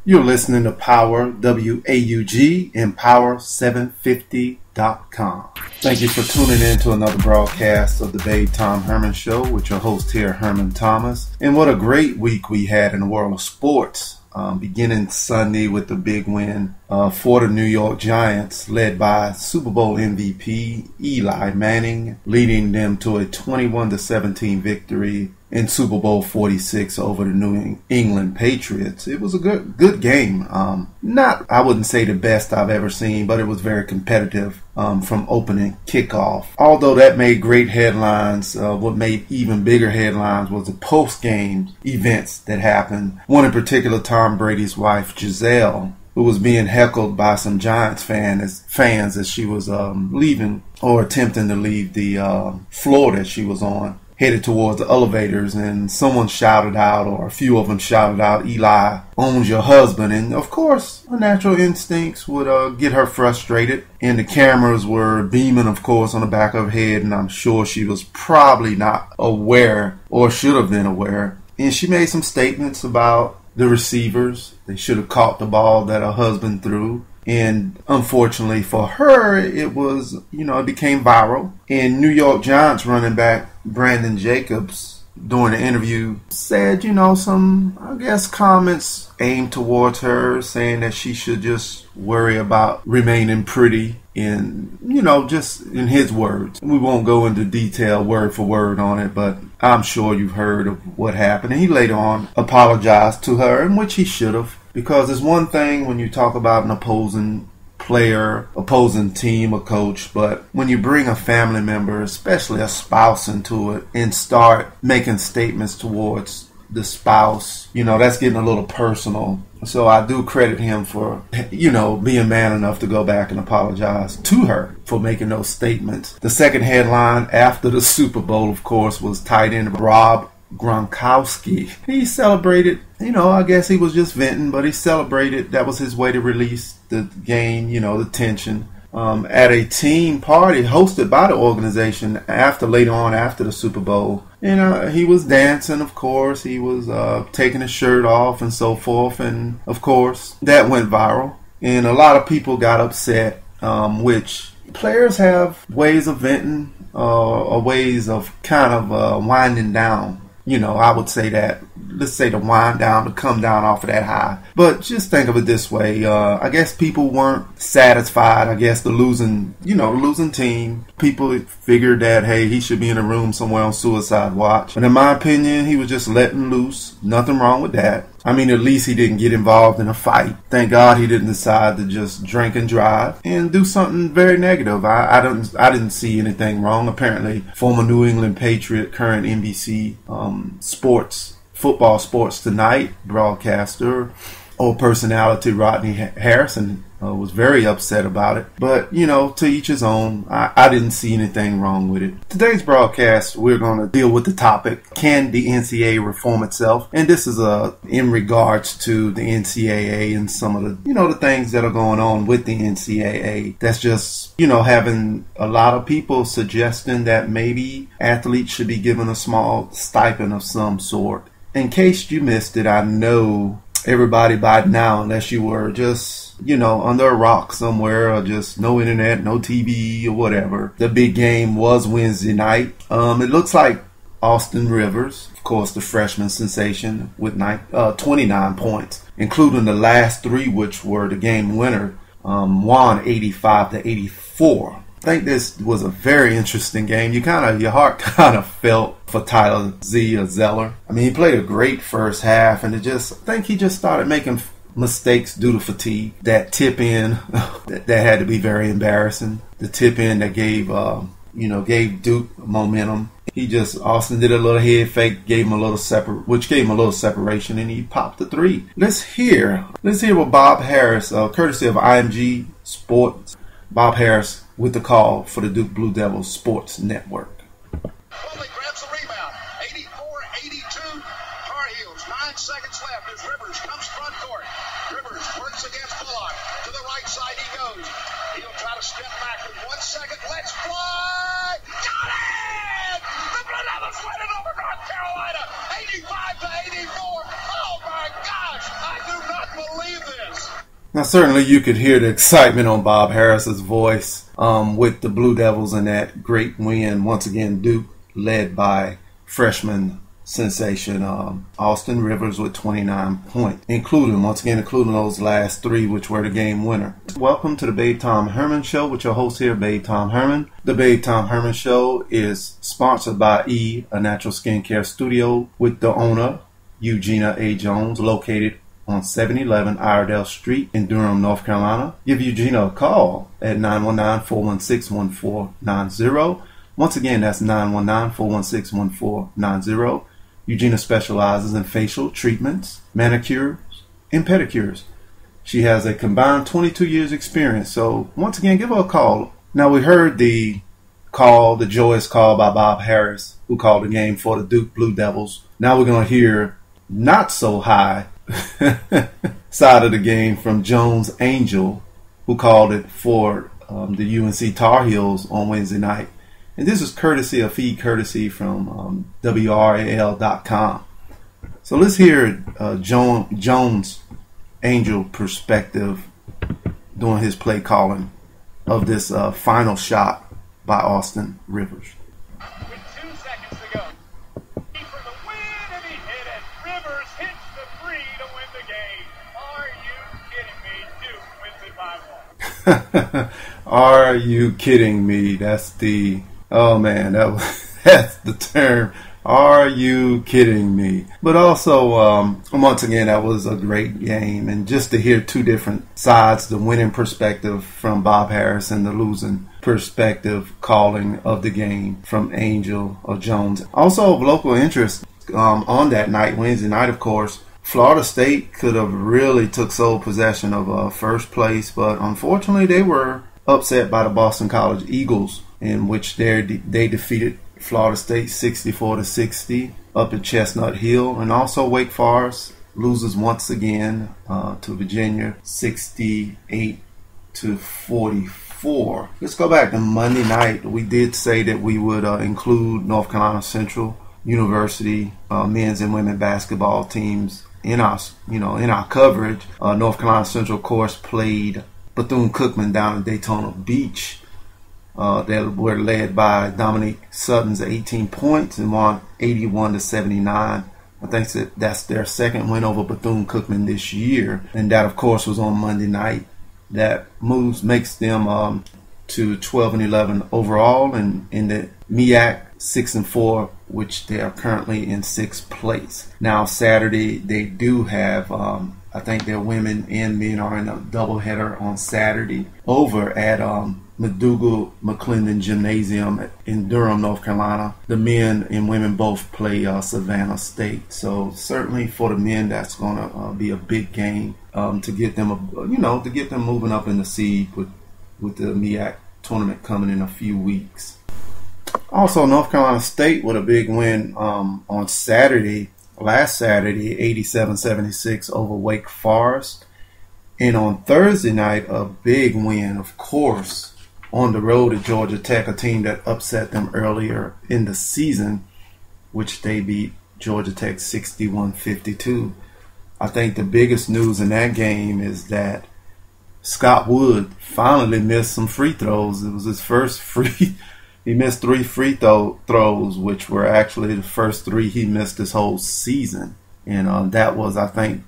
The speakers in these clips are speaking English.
You're listening to Power WAUG and Power750.com. Thank you for tuning in to another broadcast of the Babe Tom Herman Show with your host here, Herman Thomas. And what a great week we had in the world of sports. Beginning Sunday with the big win for the New York Giants, led by Super Bowl MVP Eli Manning, leading them to a 21-17 victory in Super Bowl 46 over the New England Patriots. It was a good game. Not, I wouldn't say the best I've ever seen, but it was very competitive from opening kickoff. Although that made great headlines, what made even bigger headlines was the post-game events that happened. One in particular, Tom Brady's wife, Giselle, who was being heckled by some Giants fans as she was leaving or attempting to leave the floor that she was on, headed towards the elevators, and someone shouted out, or a few of them shouted out, "Eli owns your husband." And of course, her natural instincts would get her frustrated. And the cameras were beaming, of course, on the back of her head, and I'm sure she was probably not aware, or should have been aware. And she made some statements about the receivers. They should have caught the ball that her husband threw. And unfortunately for her, it was, it became viral. And New York Giants running back Brandon Jacobs, during the interview, said, some, comments aimed towards her, saying that she should just worry about remaining pretty. In, just in his words. We won't go into detail word for word on it, but I'm sure you've heard of what happened. And he later on apologized to her, in which he should have. Because it's one thing when you talk about an opposing player, opposing team, or coach, but when you bring a family member, especially a spouse, into it and start making statements towards the spouse, that's getting a little personal. So I do credit him for, being man enough to go back and apologize to her for making those statements. The second headline after the Super Bowl, of course, was tight end Rob Gronkowski. He celebrated, I guess he was just venting, but he celebrated. That was his way to release the game, the tension. At a team party hosted by the organization later on after the Super Bowl. He was dancing, of course. He was taking his shirt off and so forth. And, of course, that went viral. And a lot of people got upset, which players have ways of venting or ways of kind of winding down. I would say that. Let's say to wind down, to come down off of that high. But just think of it this way. I guess people weren't satisfied. I guess the losing team. People figured that, hey, he should be in a room somewhere on suicide watch. And in my opinion, he was just letting loose. Nothing wrong with that. I mean, at least he didn't get involved in a fight. Thank God he didn't decide to just drink and drive and do something very negative. I didn't see anything wrong. Apparently, former New England Patriot, current NBC Football Sports Tonight broadcaster or personality Rodney Harrison was very upset about it. But, to each his own. I didn't see anything wrong with it. Today's broadcast, we're going to deal with the topic, can the NCAA reform itself? And this is in regards to the NCAA and some of the, the things that are going on with the NCAA. That's just, having a lot of people suggesting that maybe athletes should be given a small stipend of some sort. In case you missed it, I know everybody by now, unless you were just, under a rock somewhere or just no internet, no TV or whatever. The big game was Wednesday night. It looks like Austin Rivers, of course, the freshman sensation with 29 points, including the last three, which were the game winner, won 85-84. I think this was a very interesting game. Your heart kind of felt for Tyler Zeller. I mean, he played a great first half, and I think he just started making mistakes due to fatigue. That tip in, that had to be very embarrassing. The tip in that gave Duke momentum. Austin did a little head fake, gave him a little separation, and he popped the three. Let's hear what Bob Harris, courtesy of IMG Sports, Bob Harris with the call for the Duke Blue Devils Sports Network. Foley grabs the rebound. 84-82. Tar Heels. 9 seconds left as Rivers comes front court. Rivers works against Bullock. To the right side he goes. He'll try to step back with 1 second. Let's fly. Got it! The Blue Devils win it over North Carolina. 85-84. Oh my gosh! I do not believe Now, certainly you could hear the excitement on Bob Harris's voice with the Blue Devils in that great win. Once again, Duke led by freshman sensation Austin Rivers with 29 points, including those last three, which were the game winner. Welcome to the Babe Tom Herman Show with your host here, Babe Tom Herman. The Babe Tom Herman Show is sponsored by E, a natural skincare studio with the owner, Eugenia A. Jones, located on 711 Iredell Street in Durham, North Carolina. Give Eugenia a call at 919-416-1490. Once again, that's 919-416-1490. Eugenia specializes in facial treatments, manicures, and pedicures. She has a combined 22 years experience. So once again, give her a call. Now, we heard the joyous call by Bob Harris, who called the game for the Duke Blue Devils. Now we're going to hear not so high side of the game from Jones Angel, who called it for the UNC Tar Heels on Wednesday night. And this is feed courtesy from WRAL.com. So let's hear Jones Angel perspective doing his play calling of this final shot by Austin Rivers. With 2 seconds to go. For the win, and he hit it. Rivers hits the three to win the game. Are you kidding me? Duke wins it by 1. Are you kidding me? That's the that's the term. Are you kidding me? But also, once again, that was a great game. And just to hear two different sides, the winning perspective from Bob Harris and the losing perspective calling of the game from Angel or Jones. Also of local interest on that night, Wednesday night, of course, Florida State could have really took sole possession of first place, but unfortunately they were upset by the Boston College Eagles, in which they defeated Florida State 64-60 up at Chestnut Hill. And also Wake Forest loses once again to Virginia 68-44. Let's go back to Monday night. We did say that we would include North Carolina Central University men's and women basketball teams in our coverage. North Carolina Central, of course, played Bethune-Cookman down at Daytona Beach. They were led by Dominique Sutton's 18 points and won 81-79. I think that's their second win over Bethune-Cookman this year, and that, of course, was on Monday night. That makes them to 12-11 overall, and in the MEAC 6-4, which they are currently in 6th place. Now Saturday they do have. I think their women and men are in a doubleheader on Saturday over at McDougal McClendon Gymnasium in Durham, North Carolina. The men and women both play Savannah State. So certainly for the men, that's going to be a big game to get them, to get them moving up in the seed with the MEAC tournament coming in a few weeks. Also, North Carolina State with a big win on last Saturday, 87-76 over Wake Forest. And on Thursday night, a big win, of course, on the road at Georgia Tech, a team that upset them earlier in the season, which they beat Georgia Tech 61-52. I think the biggest news in that game is that Scott Wood finally missed some free throws. It was his first he missed 3 free throws, which were actually the first 3 he missed this whole season. And that was, I think,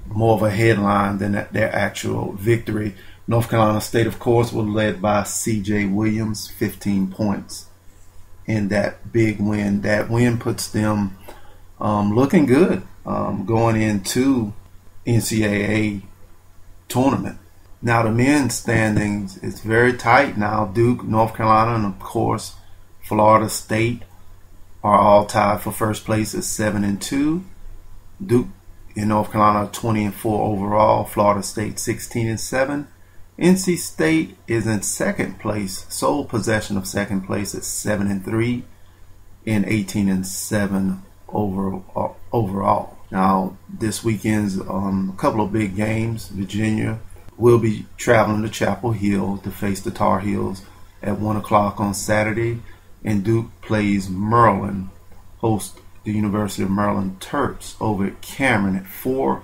more of a headline than their actual victory. North Carolina State, of course, was led by C.J. Williams, 15 points in that big win. That win puts them looking good going into NCAA tournament. Now, the men's standings is very tight now. Duke, North Carolina, and, of course, Florida State are all tied for first place at 7-2. Duke and North Carolina are 20-4 overall. Florida State 16-7. NC State is in second place, sole possession of second place at 7-3 and 18-7 overall. Now, this weekend's a couple of big games. Virginia will be traveling to Chapel Hill to face the Tar Heels at 1 o'clock on Saturday, and Duke plays Maryland, host the University of Maryland Terps over at Cameron at 4.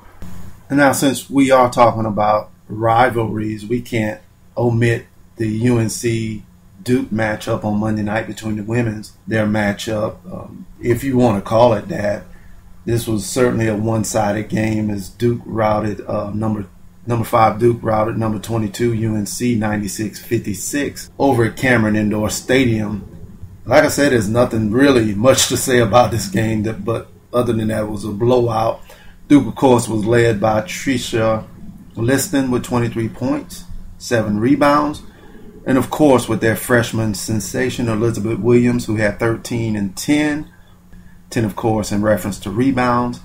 And now, since we are talking about rivalries, we can't omit the UNC Duke matchup on Monday night between the women's. Their matchup, if you want to call it that, this was certainly a one-sided game as Duke routed number 5 Duke routed number 22 UNC 96-56 over at Cameron Indoor Stadium. Like I said, there's nothing really much to say about this game, but other than that, it was a blowout. Duke, of course, was led by Tricia Liston with 23 points, 7 rebounds. And, of course, with their freshman sensation, Elizabeth Williams, who had 13 and 10. 10, of course, in reference to rebounds.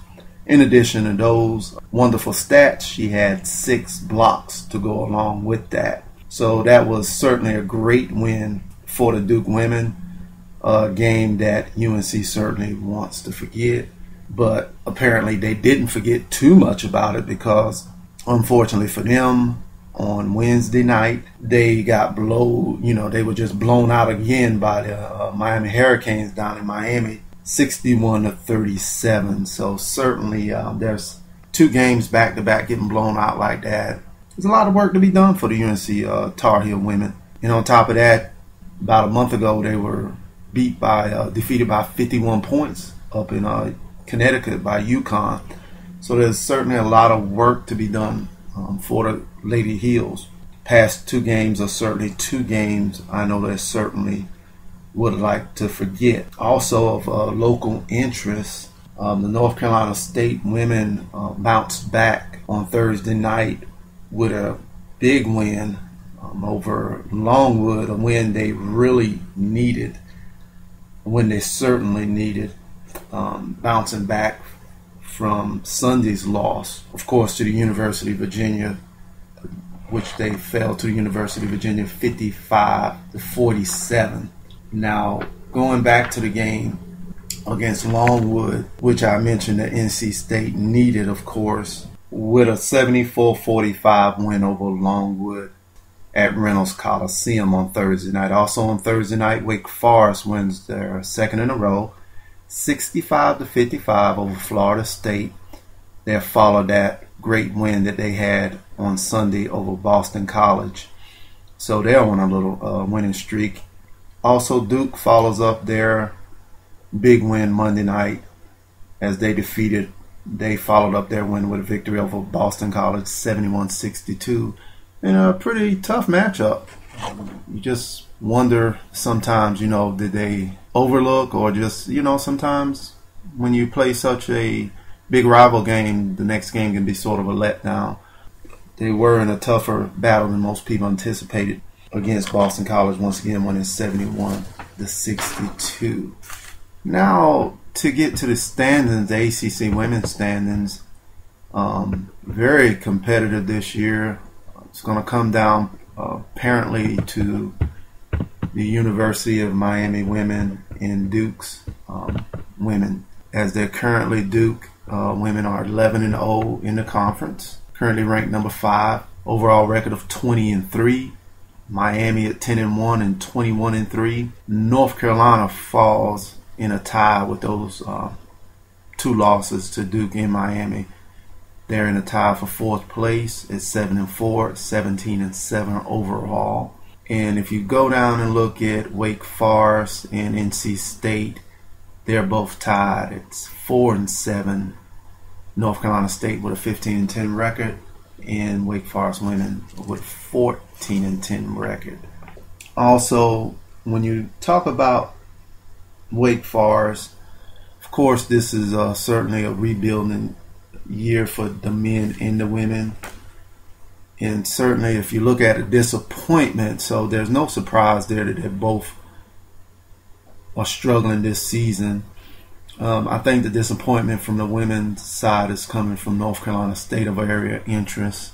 In addition to those wonderful stats, she had 6 blocks to go along with that. So that was certainly a great win for the Duke women, a game that UNC certainly wants to forget. But apparently they didn't forget too much about it because, unfortunately for them, on Wednesday night, they got they were just blown out again by the Miami Hurricanes down in Miami, 61-37. So certainly there's 2 games back-to-back getting blown out like that. There's a lot of work to be done for the UNC Tar Heel women. And on top of that, about a month ago, they were defeated by 51 points up in Connecticut by UConn. So there's certainly a lot of work to be done for the Lady Heels. Past 2 games are certainly 2 games I know they certainly would like to forget. Also of local interest, the North Carolina State women bounced back on Thursday night with a big win over Longwood, a win they really needed, when they certainly needed, bouncing back from Sunday's loss, of course, to the University of Virginia, which they fell to the University of Virginia 55-47. Now, going back to the game against Longwood, which I mentioned that NC State needed, of course, with a 74-45 win over Longwood at Reynolds Coliseum on Thursday night. Also on Thursday night, Wake Forest wins their second in a row, 65-55 over Florida State. They followed that great win that they had on Sunday over Boston College. So they're on a little winning streak. Also, Duke follows up their big win Monday night as they followed up their win with a victory over Boston College 71-62 in a pretty tough matchup. You just wonder sometimes, did they overlook, or just, sometimes when you play such a big rival game, the next game can be sort of a letdown. They were in a tougher battle than most people anticipated against Boston College, once again winning 71-62. Now, to get to the standings, the ACC women's standings, very competitive this year. It's going to come down apparently to the University of Miami women and Duke's women, as they're currently Duke women are 11-0 in the conference, currently ranked number 5, overall record of 20-3. Miami at 10-1 and 21-3. North Carolina falls in a tie with those 2 losses to Duke and Miami. They're in a tie for 4th place at 7-4, 17-7 overall. And if you go down and look at Wake Forest and NC State, they're both tied. It's 4-7. North Carolina State with a 15-10 record, and Wake Forest women with 14-10 record. Also, when you talk about Wake Forest, of course, this is certainly a rebuilding year for the men and the women. And certainly, if you look at a disappointment, so there's no surprise there that they both are struggling this season. I think the disappointment from the women's side is coming from North Carolina State of area interest.